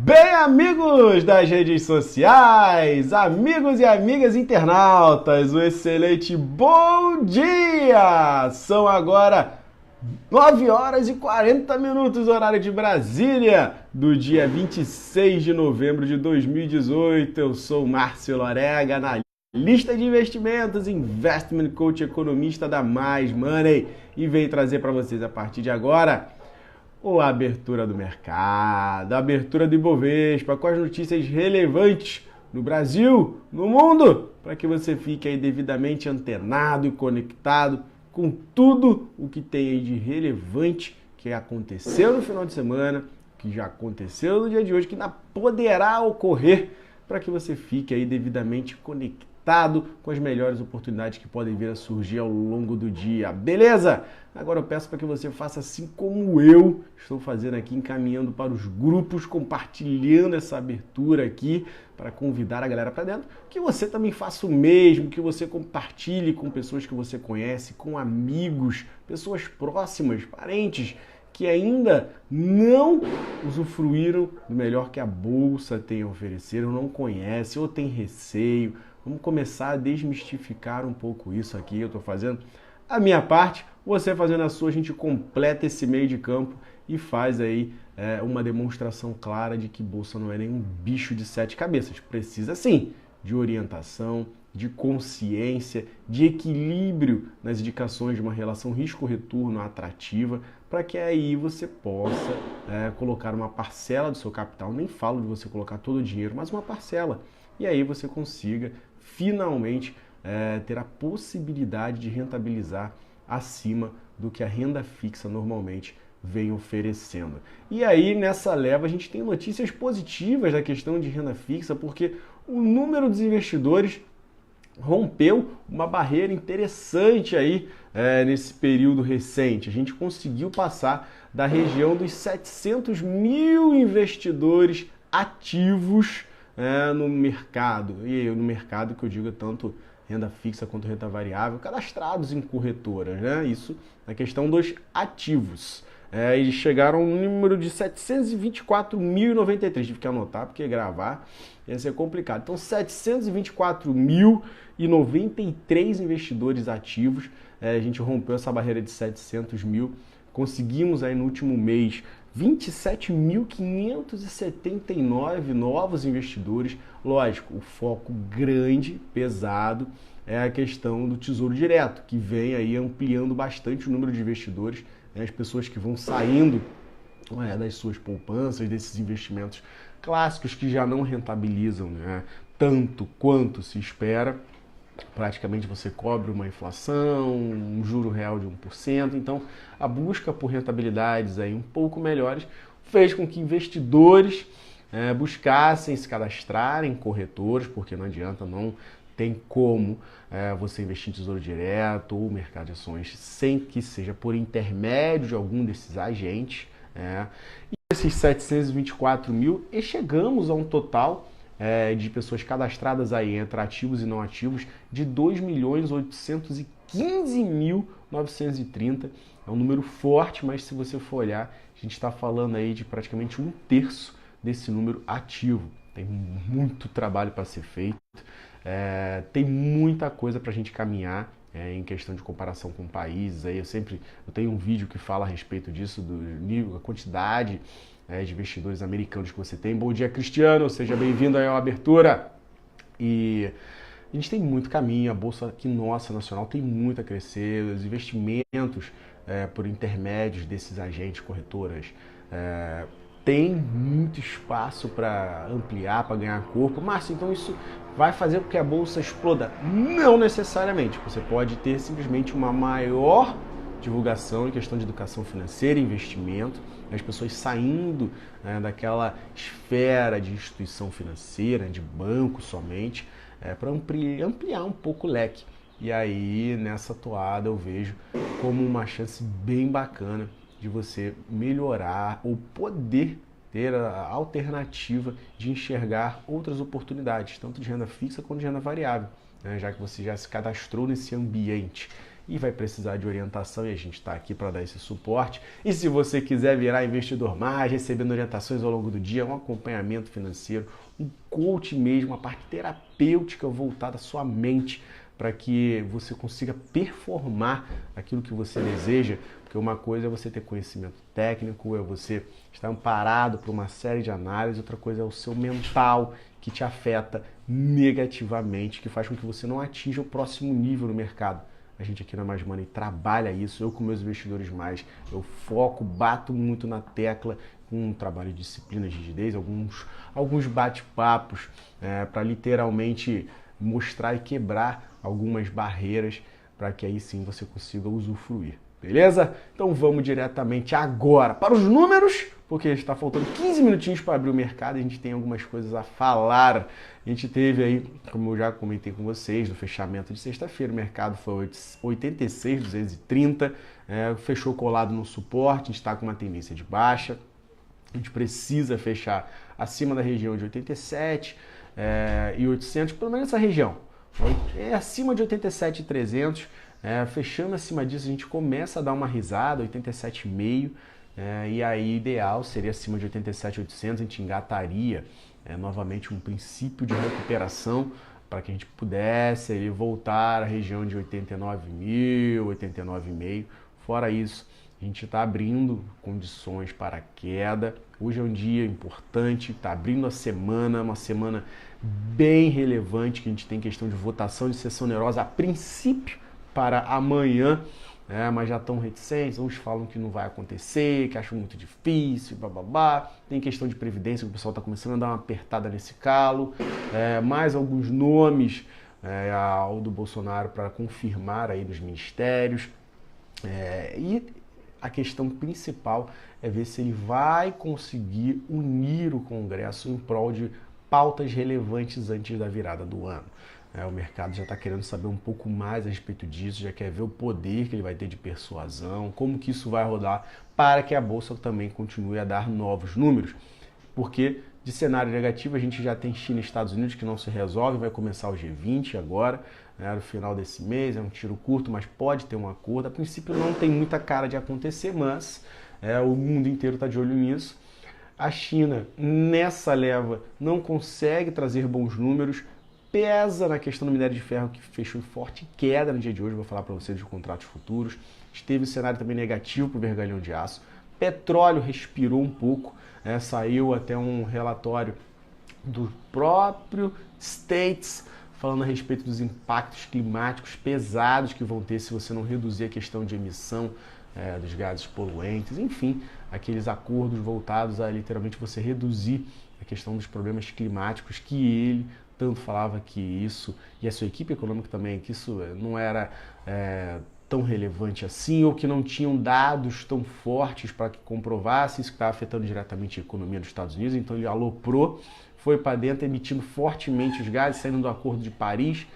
Bem, amigos das redes sociais, amigos e amigas internautas, um excelente bom dia! São agora 9 horas e 40 minutos, horário de Brasília, do dia 26 de novembro de 2018. Eu sou Márcio Lorega, analista de investimentos, investment coach, economista da Mais Money, e venho trazer para vocês a partir de agora a abertura do mercado, a abertura do Ibovespa, com as notícias relevantes no Brasil, no mundo, para que você fique aí devidamente antenado e conectado com tudo o que tem aí de relevante que aconteceu no final de semana, que já aconteceu no dia de hoje, que ainda poderá ocorrer, para que você fique aí devidamente conectado com as melhores oportunidades que podem vir a surgir ao longo do dia, beleza? Agora eu peço para que você faça assim como eu estou fazendo aqui, encaminhando para os grupos, compartilhando essa abertura aqui para convidar a galera para dentro, que você também faça o mesmo, que você compartilhe com pessoas que você conhece, com amigos, pessoas próximas, parentes, que ainda não usufruíram do melhor que a Bolsa tem a oferecer, ou não conhece, ou tem receio. Vamos começar a desmistificar um pouco isso aqui. Eu estou fazendo a minha parte, você fazendo a sua, a gente completa esse meio de campo e faz aí uma demonstração clara de que Bolsa não é nenhum bicho de 7 cabeças. Precisa sim de orientação, de consciência, de equilíbrio nas indicações de uma relação risco-retorno atrativa, para que aí você possa colocar uma parcela do seu capital. Nem falo de você colocar todo o dinheiro, mas uma parcela. E aí você consiga finalmente ter a possibilidade de rentabilizar acima do que a renda fixa normalmente vem oferecendo. E aí nessa leva a gente tem notícias positivas da questão de renda fixa, porque o número dos investidores rompeu uma barreira interessante aí nesse período recente. A gente conseguiu passar da região dos 700 mil investidores ativos no mercado. E no mercado que eu digo é tanto renda fixa quanto renda variável, cadastrados em corretoras, né? Isso na questão dos ativos. Eles chegaram a um número de 724.093. Tive que anotar porque gravar ia ser complicado. Então, 724.093 investidores ativos. A gente rompeu essa barreira de 700 mil. Conseguimos aí no último mês 27.579 novos investidores. Lógico, o foco grande, pesado, é a questão do Tesouro Direto, que vem aí ampliando bastante o número de investidores, as pessoas que vão saindo das suas poupanças, desses investimentos clássicos que já não rentabilizam tanto quanto se espera. Praticamente você cobre uma inflação, um juro real de 1%, então a busca por rentabilidades aí um pouco melhores fez com que investidores buscassem se cadastrar em corretores, porque não adianta, não tem como você investir em Tesouro Direto ou mercado de ações sem que seja por intermédio de algum desses agentes. E esses 724 mil, e chegamos a um total de pessoas cadastradas aí entre ativos e não ativos de 2.815.930. É um número forte, mas se você for olhar, a gente está falando aí de praticamente 1/3 desse número ativo. Tem muito trabalho para ser feito, tem muita coisa para a gente caminhar em questão de comparação com países. Aí eu tenho um vídeo que fala a respeito disso, do nível, a quantidade de investidores americanos que você tem. Bom dia, Cristiano, seja bem-vindo aí à abertura. E a gente tem muito caminho, a Bolsa aqui nossa, nacional, tem muito a crescer, os investimentos por intermédios desses agentes, corretoras, tem muito espaço para ampliar, para ganhar corpo. Márcio, então isso vai fazer com que a Bolsa exploda? Não necessariamente, você pode ter simplesmente uma maior divulgação em questão de educação financeira, investimento, as pessoas saindo daquela esfera de instituição financeira, de banco somente, para ampliar um pouco o leque. E aí, nessa toada, eu vejo como uma chance bem bacana de você melhorar ou poder ter a alternativa de enxergar outras oportunidades, tanto de renda fixa quanto de renda variável, já que você já se cadastrou nesse ambiente. e vai precisar de orientação e a gente está aqui para dar esse suporte. E se você quiser virar investidor mais, recebendo orientações ao longo do dia, um acompanhamento financeiro, um coach mesmo, uma parte terapêutica voltada à sua mente, para que você consiga performar aquilo que você deseja, porque uma coisa é você ter conhecimento técnico, é você estar amparado por uma série de análises, outra coisa é o seu mental, que te afeta negativamente, que faz com que você não atinja o próximo nível no mercado. A gente aqui na Mais Money trabalha isso, eu com meus investidores mais, eu foco, bato muito na tecla, com um trabalho de disciplina, de rigidez, alguns bate-papos para literalmente mostrar e quebrar algumas barreiras para que aí sim você consiga usufruir, beleza? Então vamos diretamente agora para os números, porque está faltando 15 minutinhos para abrir o mercado e a gente tem algumas coisas a falar. A gente teve aí, como eu já comentei com vocês, no fechamento de sexta-feira, o mercado foi 86,230, fechou colado no suporte, a gente está com uma tendência de baixa, a gente precisa fechar acima da região de 87 e 800, pelo menos essa região, acima de 87,300, fechando acima disso a gente começa a dar uma risada, 87,5, e aí ideal seria acima de 87,800, a gente engataria novamente um princípio de recuperação para que a gente pudesse ali, voltar à região de 89.000, 89,5. Fora isso, a gente está abrindo condições para queda. Hoje é um dia importante, está abrindo a semana, uma semana bem relevante, que a gente tem questão de votação de sessão onerosa a princípio para amanhã, mas já estão reticentes, uns falam que não vai acontecer, que acham muito difícil, bababá. Tem questão de previdência, que o pessoal está começando a dar uma apertada nesse calo, mais alguns nomes ao do Bolsonaro para confirmar aí nos ministérios, e a questão principal é ver se ele vai conseguir unir o Congresso em prol de pautas relevantes antes da virada do ano. O mercado já está querendo saber um pouco mais a respeito disso, já quer ver o poder que ele vai ter de persuasão, como que isso vai rodar para que a Bolsa também continue a dar novos números. Porque de cenário negativo a gente já tem China e Estados Unidos que não se resolve, vai começar o G20 agora, no final desse mês, é um tiro curto, mas pode ter um acordo. A princípio não tem muita cara de acontecer, mas o mundo inteiro está de olho nisso. A China, nessa leva, não consegue trazer bons números, pesa na questão do minério de ferro, que fechou em forte queda no dia de hoje, vou falar para vocês de contratos futuros. Esteve um cenário também negativo para o vergalhão de aço. Petróleo respirou um pouco, saiu até um relatório do próprio States falando a respeito dos impactos climáticos pesados que vão ter se você não reduzir a questão de emissão dos gases poluentes, enfim, aqueles acordos voltados a literalmente você reduzir a questão dos problemas climáticos, que ele tanto falava que isso, e a sua equipe econômica também, que isso não era tão relevante assim, ou que não tinham dados tão fortes para que comprovasse isso, que estava afetando diretamente a economia dos Estados Unidos. Então ele aloprou, foi para dentro emitindo fortemente os gases, saindo do Acordo de Paris,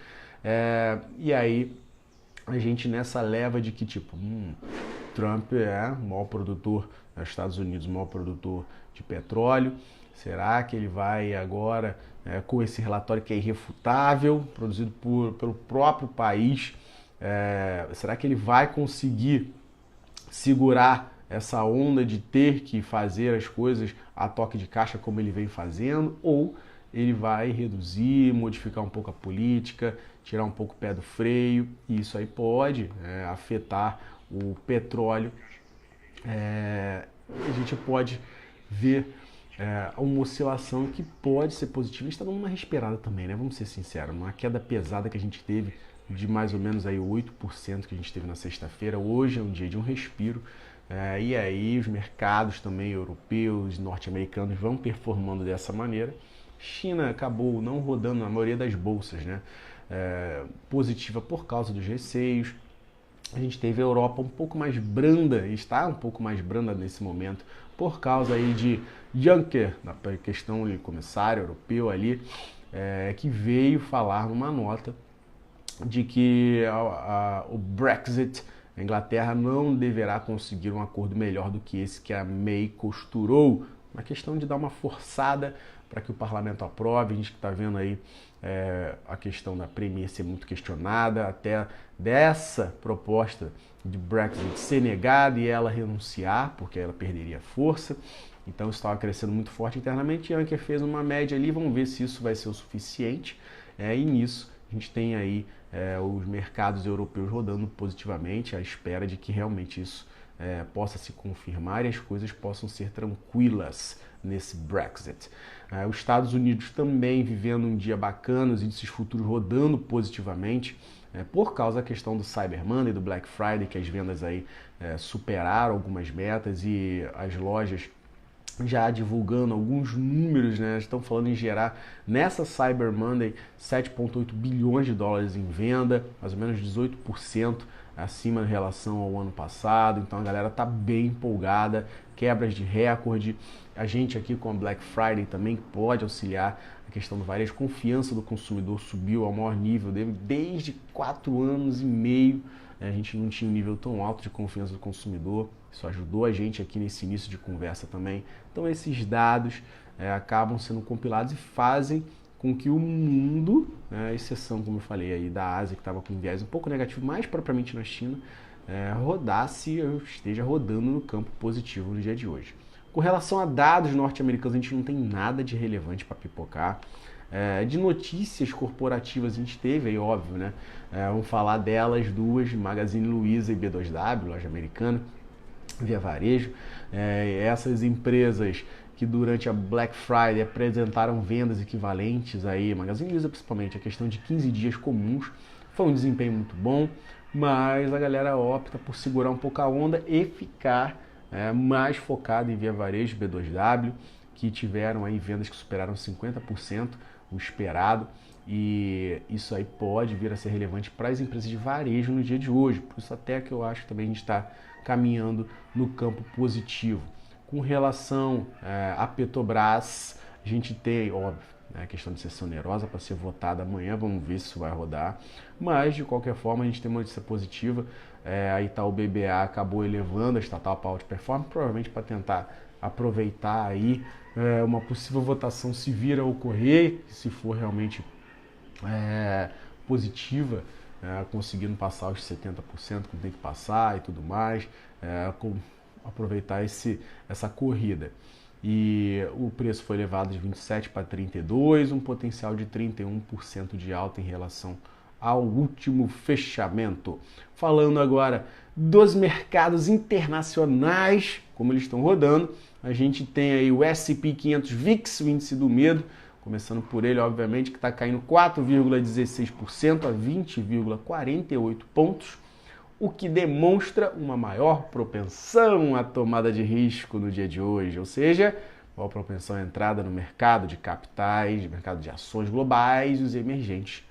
e aí a gente nessa leva de que tipo, Trump é o maior produtor dos Estados Unidos, o maior produtor de petróleo. Será que ele vai agora, com esse relatório que é irrefutável, produzido pelo próprio país, será que ele vai conseguir segurar essa onda de ter que fazer as coisas a toque de caixa como ele vem fazendo? Ou ele vai reduzir, modificar um pouco a política, tirar um pouco o pé do freio, e isso aí pode afetar o petróleo. A gente pode ver uma oscilação que pode ser positiva. A gente está dando uma respirada também, né? Vamos ser sinceros, uma queda pesada que a gente teve de mais ou menos aí 8% que a gente teve na sexta-feira. Hoje é um dia de um respiro, e aí os mercados também europeus, norte-americanos vão performando dessa maneira. China acabou não rodando na maioria das bolsas, né? Positiva por causa dos receios. A gente teve a Europa um pouco mais branda, está um pouco mais branda nesse momento, por causa aí de Juncker, na questão de comissário europeu ali, que veio falar numa nota de que o Brexit, a Inglaterra não deverá conseguir um acordo melhor do que esse que a May costurou uma questão de dar uma forçada para que o parlamento aprove. A gente que está vendo aí a questão da Premier ser muito questionada, até dessa proposta de Brexit ser negada e ela renunciar, porque ela perderia força. Então isso estava crescendo muito forte internamente e a Anker fez uma média ali, vamos ver se isso vai ser o suficiente. E nisso a gente tem aí os mercados europeus rodando positivamente, à espera de que realmente isso possa se confirmar e as coisas possam ser tranquilas nesse Brexit. Os Estados Unidos também vivendo um dia bacana, os índices futuros rodando positivamente, por causa da questão do Cyber Monday, do Black Friday, que as vendas aí superaram algumas metas e as lojas já divulgando alguns números, né? Estão falando em gerar nessa Cyber Monday 7,8 bilhões de dólares em venda, mais ou menos 18% acima em relação ao ano passado. Então a galera tá bem empolgada, quebras de recorde. A gente aqui com a Black Friday também pode auxiliar a questão do varejo. Confiança do consumidor subiu ao maior nível desde 4 anos e meio. A gente não tinha um nível tão alto de confiança do consumidor. Isso ajudou a gente aqui nesse início de conversa também. Então esses dados acabam sendo compilados e fazem com que o mundo, a exceção, como eu falei, aí, da Ásia, que estava com um viés um pouco negativo, mais propriamente na China, esteja rodando no campo positivo no dia de hoje. Com relação a dados norte-americanos, a gente não tem nada de relevante para pipocar. De notícias corporativas a gente teve aí, óbvio, né? Vamos falar delas duas, Magazine Luiza e B2W, loja americana, Via Varejo. Essas empresas que durante a Black Friday apresentaram vendas equivalentes aí, Magazine Luiza principalmente, a questão de 15 dias comuns, foi um desempenho muito bom, mas a galera opta por segurar um pouco a onda e ficar mais focado em Via Varejo, B2W, que tiveram aí vendas que superaram 50% o esperado, e isso aí pode vir a ser relevante para as empresas de varejo no dia de hoje. Por isso até que eu acho que também a gente está caminhando no campo positivo. Com relação à Petrobras, a gente tem, óbvio, a questão de ser onerosa para ser votada amanhã, vamos ver se isso vai rodar, mas de qualquer forma a gente tem uma notícia positiva. A Itaú BBA acabou elevando a estatal para alta performance, provavelmente para tentar aproveitar aí uma possível votação se vir a ocorrer, se for realmente positiva, conseguindo passar os 70% que tem que passar e tudo mais, aproveitar essa corrida. E o preço foi elevado de 27 para 32, um potencial de 31% de alta em relação ao último fechamento. Falando agora dos mercados internacionais, como eles estão rodando, a gente tem aí o S&P 500 VIX, o índice do medo, começando por ele, obviamente, que está caindo 4,16% a 20,48 pontos, o que demonstra uma maior propensão à tomada de risco no dia de hoje, ou seja, maior propensão à entrada no mercado de capitais, mercado de ações globais, e os emergentes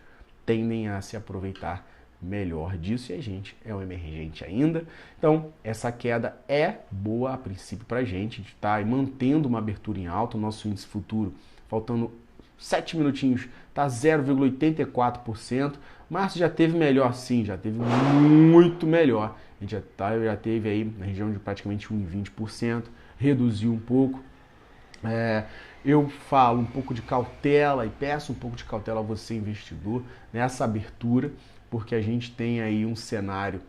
tendem a se aproveitar melhor disso, e a gente é um emergente ainda. Então, essa queda é boa a princípio para a gente está mantendo uma abertura em alta. O nosso índice futuro, faltando 7 minutinhos, está 0,84%. Março já teve melhor, sim, já teve muito melhor. A gente já teve aí na região de praticamente 1,20%, reduziu um pouco. Eu falo um pouco de cautela e peço um pouco de cautela a você, investidor, nessa abertura, porque a gente tem aí um cenário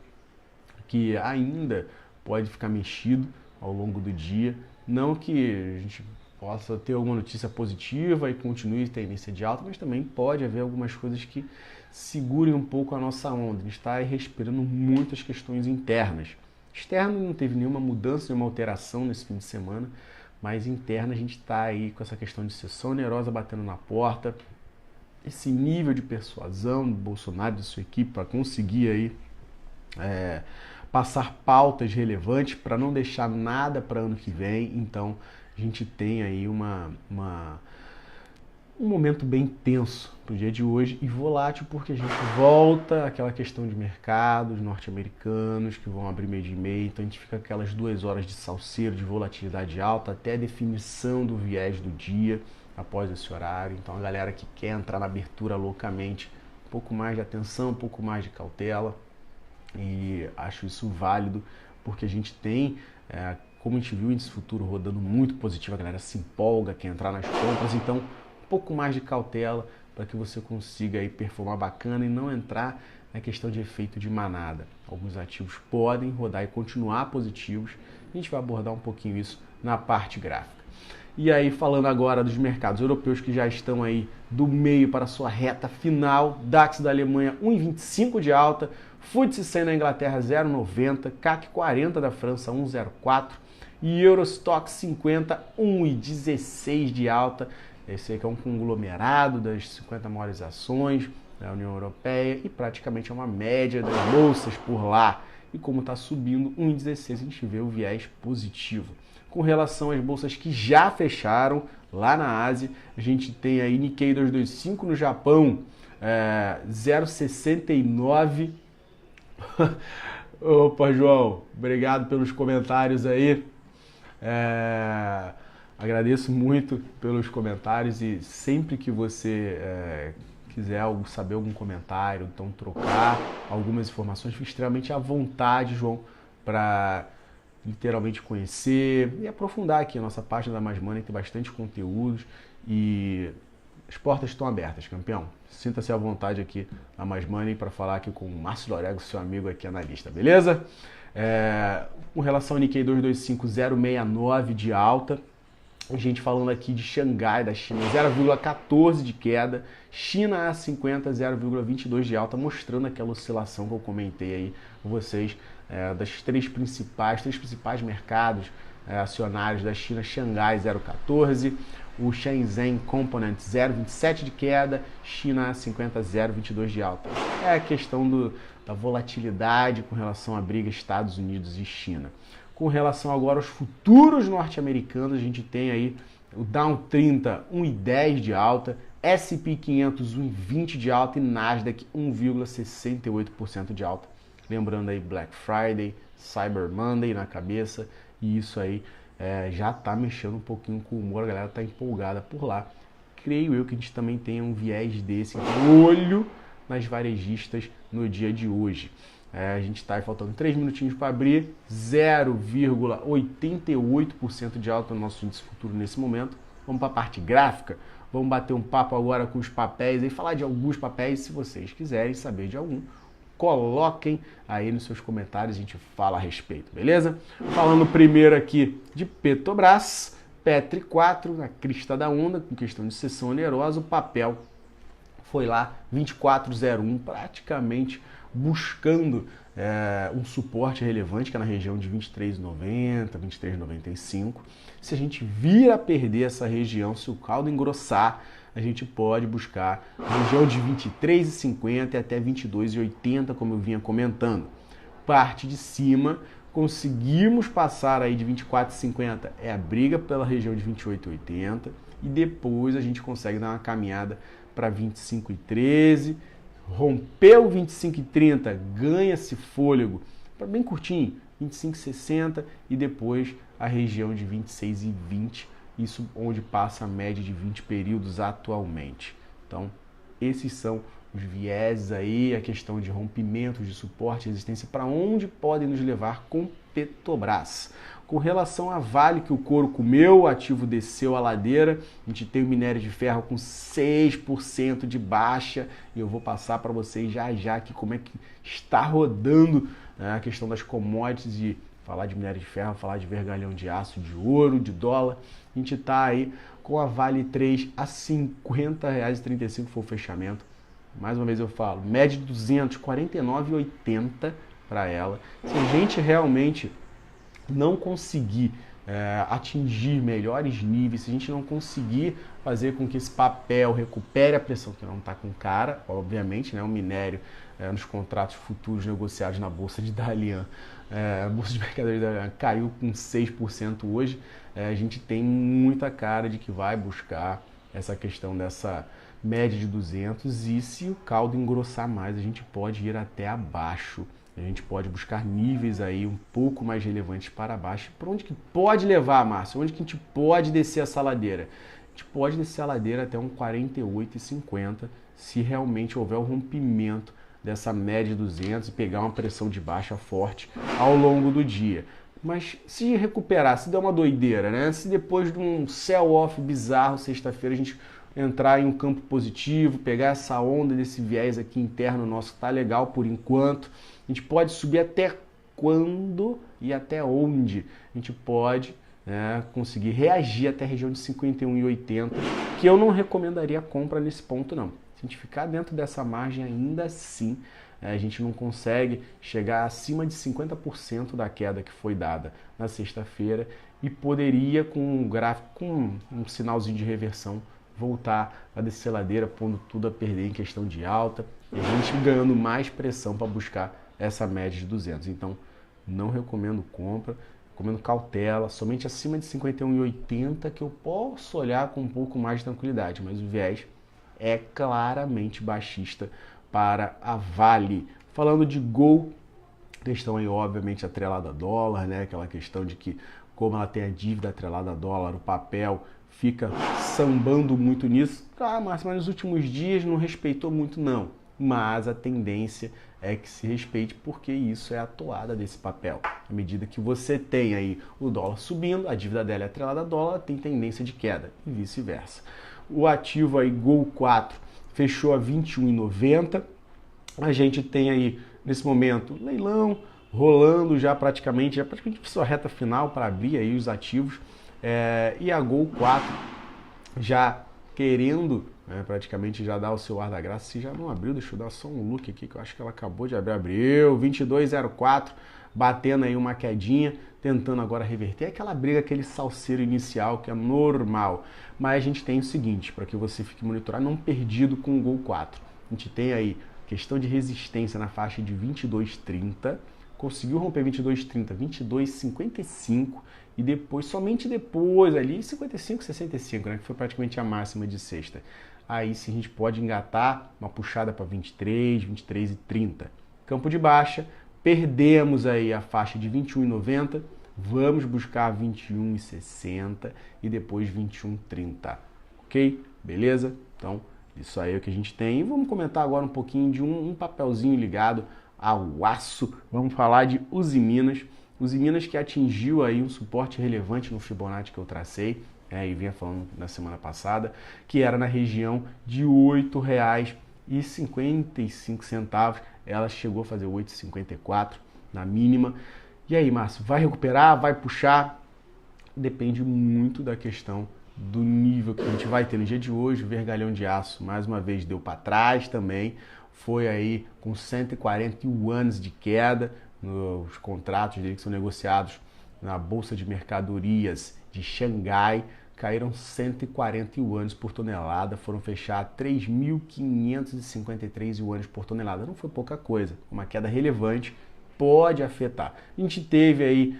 que ainda pode ficar mexido ao longo do dia. Não que a gente possa ter alguma notícia positiva e continue a tendência de alta, mas também pode haver algumas coisas que segurem um pouco a nossa onda. A gente está respirando muitas questões internas. Externo não teve nenhuma mudança, nenhuma alteração nesse fim de semana, mas interna a gente está aí com essa questão de sessão onerosa batendo na porta, esse nível de persuasão do Bolsonaro e de sua equipe para conseguir aí passar pautas relevantes para não deixar nada para ano que vem. Então a gente tem aí um momento bem tenso para o dia de hoje e volátil, porque a gente volta àquela questão de mercados norte-americanos que vão abrir meio de meio, então a gente fica aquelas 2 horas de salseiro, de volatilidade alta, até a definição do viés do dia após esse horário. Então a galera que quer entrar na abertura loucamente, um pouco mais de atenção, um pouco mais de cautela, e acho isso válido, porque a gente tem como a gente viu o índice futuro rodando muito positivo, a galera se empolga, quer entrar nas compras, então um pouco mais de cautela para que você consiga aí performar bacana e não entrar na questão de efeito de manada. Alguns ativos podem rodar e continuar positivos, a gente vai abordar um pouquinho isso na parte gráfica. E aí, falando agora dos mercados europeus que já estão aí do meio para a sua reta final, DAX da Alemanha 1,25 de alta, FTSE 100 na Inglaterra 0,90, CAC 40 da França 1,04 e Eurostock 50 1,16 de alta. Esse aqui é um conglomerado das 50 maiores ações da União Europeia e praticamente é uma média das bolsas por lá. E como está subindo 1,16, a gente vê o viés positivo. Com relação às bolsas que já fecharam lá na Ásia, a gente tem aí Nikkei 225 no Japão, 0,69. Opa, João, obrigado pelos comentários aí. Agradeço muito pelos comentários e sempre que você quiser saber algum comentário, então trocar algumas informações, fique extremamente à vontade, João, para literalmente conhecer e aprofundar aqui a nossa página da Mais Money, tem bastante conteúdos e as portas estão abertas, campeão. Sinta-se à vontade aqui na Mais Money para falar aqui com o Márcio Lorego, seu amigo aqui analista, beleza? Com relação ao Nikkei 225, 0,69 de alta. A gente falando aqui de Xangai, da China, 0,14 de queda. China A50, 0,22 de alta, mostrando aquela oscilação que eu comentei aí com vocês, das três principais mercados acionários da China. Xangai 0,14, o Shenzhen Component 0,27 de queda, China A50 0,22 de alta. É a questão da volatilidade com relação à briga Estados Unidos e China. Com relação agora aos futuros norte-americanos, a gente tem aí o Dow 30 1,10 de alta, S&P 500 1,20 de alta e Nasdaq 1,68% de alta. Lembrando aí Black Friday, Cyber Monday na cabeça e isso aí já tá mexendo um pouquinho com o humor, a galera tá empolgada por lá. Creio eu que a gente também tenha um viés desse, olho nas varejistas no dia de hoje. A gente está faltando 3 minutinhos para abrir, 0,88% de alta no nosso índice futuro nesse momento. Vamos para a parte gráfica, vamos bater um papo agora com os papéis e falar de alguns papéis. Se vocês quiserem saber de algum, coloquem aí nos seus comentários, a gente fala a respeito, beleza? Falando primeiro aqui de Petrobras, Petri 4, na crista da onda, com questão de cessão onerosa, o papel foi lá 24,01, praticamente buscando um suporte relevante, que é na região de 23,90, 23,95. Se a gente vir a perder essa região, se o caldo engrossar, a gente pode buscar a região de 23,50 e até 22,80, como eu vinha comentando. Parte de cima, conseguimos passar aí de 24,50, é a briga pela região de 28,80 e depois a gente consegue dar uma caminhada para 25,13, rompeu 25,30, ganha-se fôlego para bem curtinho, 25,60 e depois a região de 26,20, isso onde passa a média de 20 períodos atualmente. Então, esses são os vieses aí, a questão de rompimentos de suporte e resistência, para onde podem nos levar com Petrobras. Com relação a Vale, que o couro comeu, o ativo desceu a ladeira, a gente tem o minério de ferro com 6% de baixa, e eu vou passar para vocês já aqui como é que está rodando a questão das commodities, e falar de minério de ferro, falar de vergalhão de aço, de ouro, de dólar. A gente está aí com a Vale 3 a R$ 50,35 foi o fechamento. Mais uma vez eu falo, média de 249,80 para ela. Se a gente realmente não conseguir atingir melhores níveis, se a gente não conseguir fazer com que esse papel recupere a pressão, que não está com cara, obviamente, né, o minério nos contratos futuros negociados na Bolsa de Dalian, a Bolsa de Mercadorias de Dalian caiu com 6% hoje, a gente tem muita cara de que vai buscar essa questão dessa média de 200 e se o caldo engrossar mais, a gente pode ir até abaixo. A gente pode buscar níveis aí um pouco mais relevantes para baixo. Para onde que pode levar, Márcio? Onde que a gente pode descer essa ladeira? A gente pode descer a ladeira até um 48,50 se realmente houver o rompimento dessa média de 200 e pegar uma pressão de baixa forte ao longo do dia. Mas se recuperar, se der uma doideira, né? Se depois de um sell-off bizarro sexta-feira a gente entrar em um campo positivo, pegar essa onda desse viés aqui interno nosso que tá legal por enquanto, a gente pode subir até quando e até onde a gente pode, né, conseguir reagir até a região de 51,80, que eu não recomendaria a compra nesse ponto não. Se a gente ficar dentro dessa margem ainda assim, a gente não consegue chegar acima de 50% da queda que foi dada na sexta-feira e poderia, com um gráfico, com um sinalzinho de reversão, voltar a descer ladeira, pondo tudo a perder em questão de alta, e a gente ganhando mais pressão para buscar essa média de 200. Então, não recomendo compra, recomendo cautela, somente acima de 51,80 que eu posso olhar com um pouco mais de tranquilidade, mas o viés é claramente baixista para a Vale. Falando de Gol, questão aí obviamente atrelada a dólar, né? Aquela questão de que como ela tem a dívida atrelada a dólar, o papel fica sambando muito nisso. Ah, mas nos últimos dias não respeitou muito não, mas a tendência é que se respeite porque isso é a toada desse papel. À medida que você tem aí o dólar subindo, a dívida dela é atrelada a dólar, tem tendência de queda e vice-versa. O ativo aí Gol 4 fechou a 21,90. A gente tem aí nesse momento leilão rolando já praticamente sua reta final para abrir aí os ativos, e a Gol 4 já querendo, né, praticamente já dar o seu ar da graça. Se já não abriu, deixa eu dar só um look aqui que eu acho que ela acabou de abrir. Abriu 22,04, batendo aí uma quedinha, tentando agora reverter aquela briga, aquele salseiro inicial que é normal. Mas a gente tem o seguinte, para que você fique monitorado, não perdido com o Gol 4. A gente tem aí questão de resistência na faixa de 22,30, conseguiu romper 22,30, 22,55 e depois, somente depois ali, 55,65, né, que foi praticamente a máxima de sexta. Aí sim a gente pode engatar uma puxada para 23, 23,30. Campo de baixa, perdemos aí a faixa de 21,90, vamos buscar 21,60 e depois 21,30, ok? Beleza? Então, isso aí é o que a gente tem. E vamos comentar agora um pouquinho de um papelzinho ligado ao aço. Vamos falar de Usiminas. Usiminas que atingiu aí um suporte relevante no Fibonacci que eu tracei, e vinha falando na semana passada, que era na região de R$ 8,55. Ela chegou a fazer 8,54 na mínima. E aí, Márcio, vai recuperar? Vai puxar? Depende muito da questão do nível que a gente vai ter no dia de hoje. O vergalhão de aço, mais uma vez, deu para trás também. Foi aí com 140 yuans de queda nos contratos dele que são negociados na Bolsa de Mercadorias de Xangai. Caíram 140 yuans por tonelada, foram fechar 3.553 yuans por tonelada. Não foi pouca coisa, uma queda relevante. Pode afetar. A gente teve aí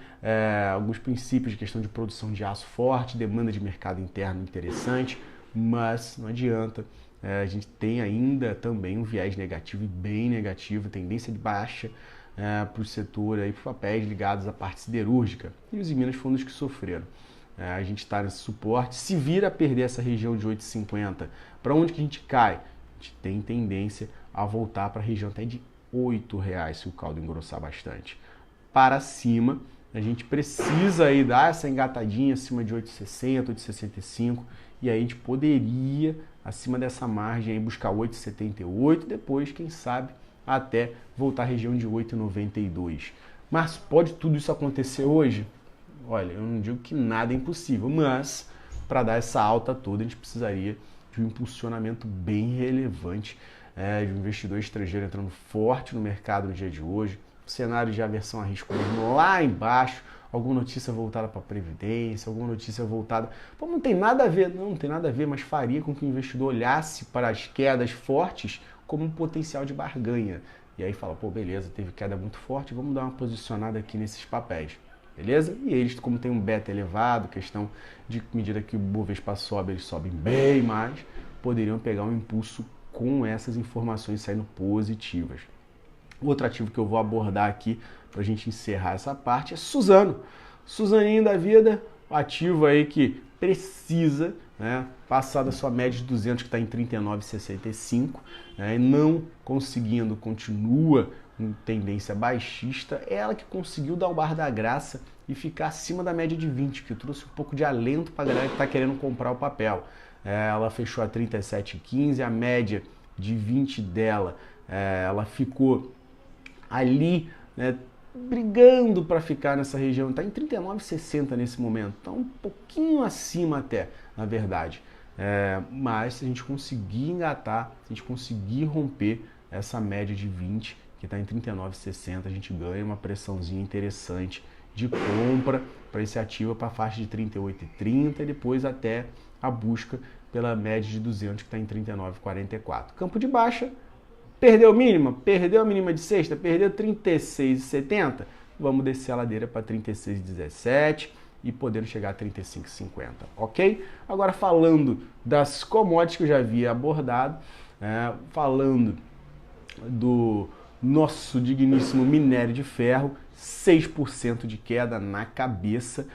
alguns princípios de questão de produção de aço forte, demanda de mercado interno interessante, mas não adianta. A gente tem ainda também um viés negativo e bem negativo, tendência de baixa para o setor, para os papéis ligados à parte siderúrgica. E os Minas foram os que sofreram. A gente está nesse suporte. Se vir a perder essa região de 8,50, para onde que a gente cai? A gente tem tendência a voltar para a região até de R$ 8,00 se o caldo engrossar bastante. Para cima, a gente precisa aí dar essa engatadinha acima de 8,60, 8,65 e aí a gente poderia, acima dessa margem, aí, buscar 8,78 depois, quem sabe, até voltar à região de 8,92. Mas pode tudo isso acontecer hoje? Olha, eu não digo que nada é impossível, mas para dar essa alta toda a gente precisaria de um impulsionamento bem relevante, de um investidor estrangeiro entrando forte no mercado no dia de hoje, o cenário de aversão a risco mesmo lá embaixo, alguma notícia voltada para a Previdência, alguma notícia voltada... Pô, não tem nada a ver, não tem nada a ver, mas faria com que o investidor olhasse para as quedas fortes como um potencial de barganha. E aí fala, pô, beleza, teve queda muito forte, vamos dar uma posicionada aqui nesses papéis. Beleza? E eles, como tem um beta elevado, questão de medida que o Bovespa sobe, eles sobem bem mais, poderiam pegar um impulso com essas informações saindo positivas. Outro ativo que eu vou abordar aqui para a gente encerrar essa parte é Suzano. Suzaninho da vida, ativo aí que precisa, né, passar da sua média de 200 que está em 39,65, né, e não conseguindo, continua em tendência baixista, é ela que conseguiu dar o bar da graça e ficar acima da média de 20, que trouxe um pouco de alento para a galera que está querendo comprar o papel. Ela fechou a 37,15, a média de 20 dela, ela ficou ali, né, brigando para ficar nessa região, está em 39,60 nesse momento, está um pouquinho acima até, na verdade. Mas se a gente conseguir engatar, se a gente conseguir romper essa média de 20, que está em 39,60, a gente ganha uma pressãozinha interessante de compra para esse ativo para a faixa de 38,30 e depois até a busca pela média de 200 que está em 39,44. Campo de baixa, perdeu mínima? Perdeu a mínima de sexta? Perdeu 36,70? Vamos descer a ladeira para 36,17 e podendo chegar a 35,50, ok? Agora falando das commodities que eu já havia abordado, falando do nosso digníssimo minério de ferro, 6% de queda na cabeça,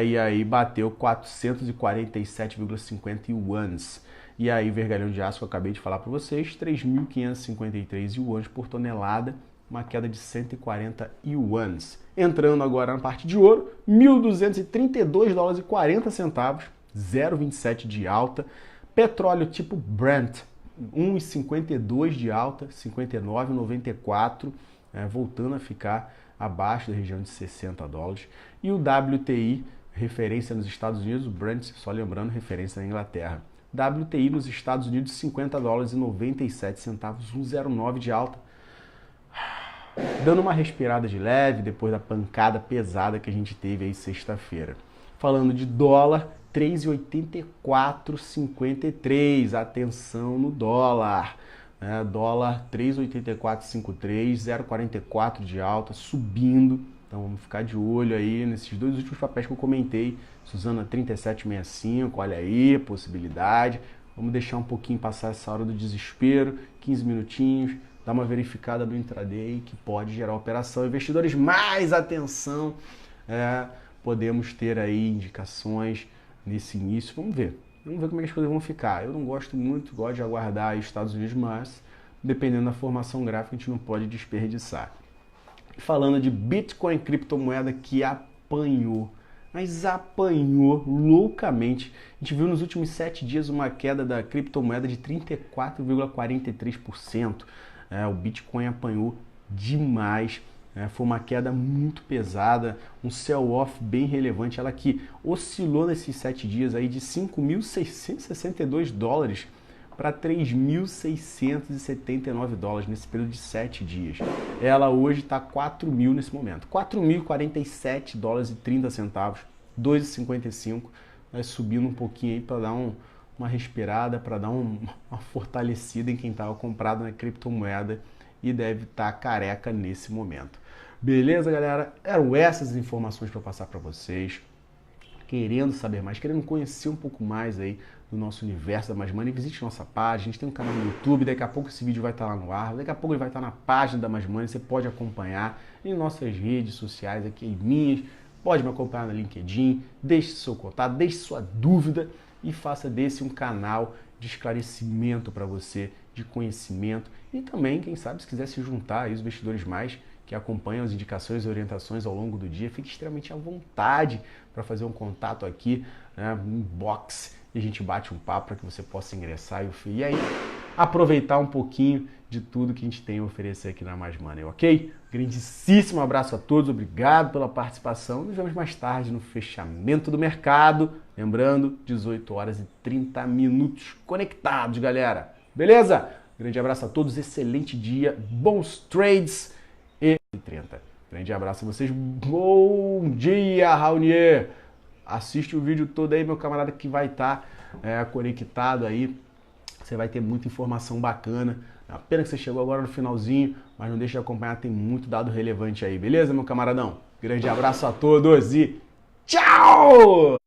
e aí bateu 447,50 yuans. E aí, vergalhão de aço que eu acabei de falar para vocês, 3.553 yuans por tonelada, uma queda de 140 yuans. Entrando agora na parte de ouro, 1.232 dólares e 40 centavos, 0,27 de alta. Petróleo tipo Brent, 1,52 de alta, 59,94, voltando a ficar abaixo da região de 60 dólares. E o WTI, referência nos Estados Unidos, o Brent, só lembrando, referência na Inglaterra. WTI nos Estados Unidos, 50 dólares e 97 centavos, 1,09 de alta. Dando uma respirada de leve depois da pancada pesada que a gente teve aí sexta-feira. Falando de dólar, 3,8453, atenção no dólar. Dólar 3,8453, 0,44 de alta, subindo. Então vamos ficar de olho aí nesses dois últimos papéis que eu comentei. Suzana 3765, olha aí, possibilidade. Vamos deixar um pouquinho passar essa hora do desespero, 15 minutinhos, dar uma verificada no intraday que pode gerar operação. Investidores, mais atenção, podemos ter aí indicações nesse início. Vamos ver como é que as coisas vão ficar. Eu não gosto muito, gosto de aguardar os Estados Unidos, mas dependendo da formação gráfica a gente não pode desperdiçar. Falando de Bitcoin, criptomoeda que apanhou, mas apanhou loucamente. A gente viu nos últimos 7 dias uma queda da criptomoeda de 34,43%. O Bitcoin apanhou demais. Foi uma queda muito pesada, um sell-off bem relevante. Ela que oscilou nesses 7 dias aí de 5.662 dólares para 3.679 dólares nesse período de 7 dias. Ela hoje está 4.000 nesse momento. 4.047 dólares e 30 centavos, 2,55, subindo um pouquinho aí para dar uma respirada, para dar uma fortalecida em quem estava comprado na criptomoeda e deve estar careca nesse momento. Beleza, galera? Eram essas informações para passar para vocês. Querendo saber mais, querendo conhecer um pouco mais aí do nosso universo da Mais Money, visite nossa página, a gente tem um canal no YouTube, daqui a pouco esse vídeo vai estar lá no ar, daqui a pouco ele vai estar na página da Mais Money, você pode acompanhar em nossas redes sociais aqui, minhas, pode me acompanhar no LinkedIn, deixe seu contato, deixe sua dúvida e faça desse um canal de esclarecimento para você, de conhecimento e também, quem sabe, se quiser se juntar aí os investidores mais que acompanham as indicações e orientações ao longo do dia, fique extremamente à vontade para fazer um contato aqui, um inbox, e a gente bate um papo para que você possa ingressar e aí aproveitar um pouquinho de tudo que a gente tem a oferecer aqui na Mais Money, ok? Grandíssimo abraço a todos, obrigado pela participação, nos vemos mais tarde no fechamento do mercado, lembrando, 18 horas e 30 minutos conectados, galera, beleza? Grande abraço a todos, excelente dia, bons trades e 30. Grande abraço a vocês, bom dia, Raonier! Assiste o vídeo todo aí, meu camarada, que vai estar conectado aí. Você vai ter muita informação bacana. É uma pena que você chegou agora no finalzinho, mas não deixe de acompanhar, tem muito dado relevante aí, beleza, meu camaradão? Grande abraço a todos e tchau!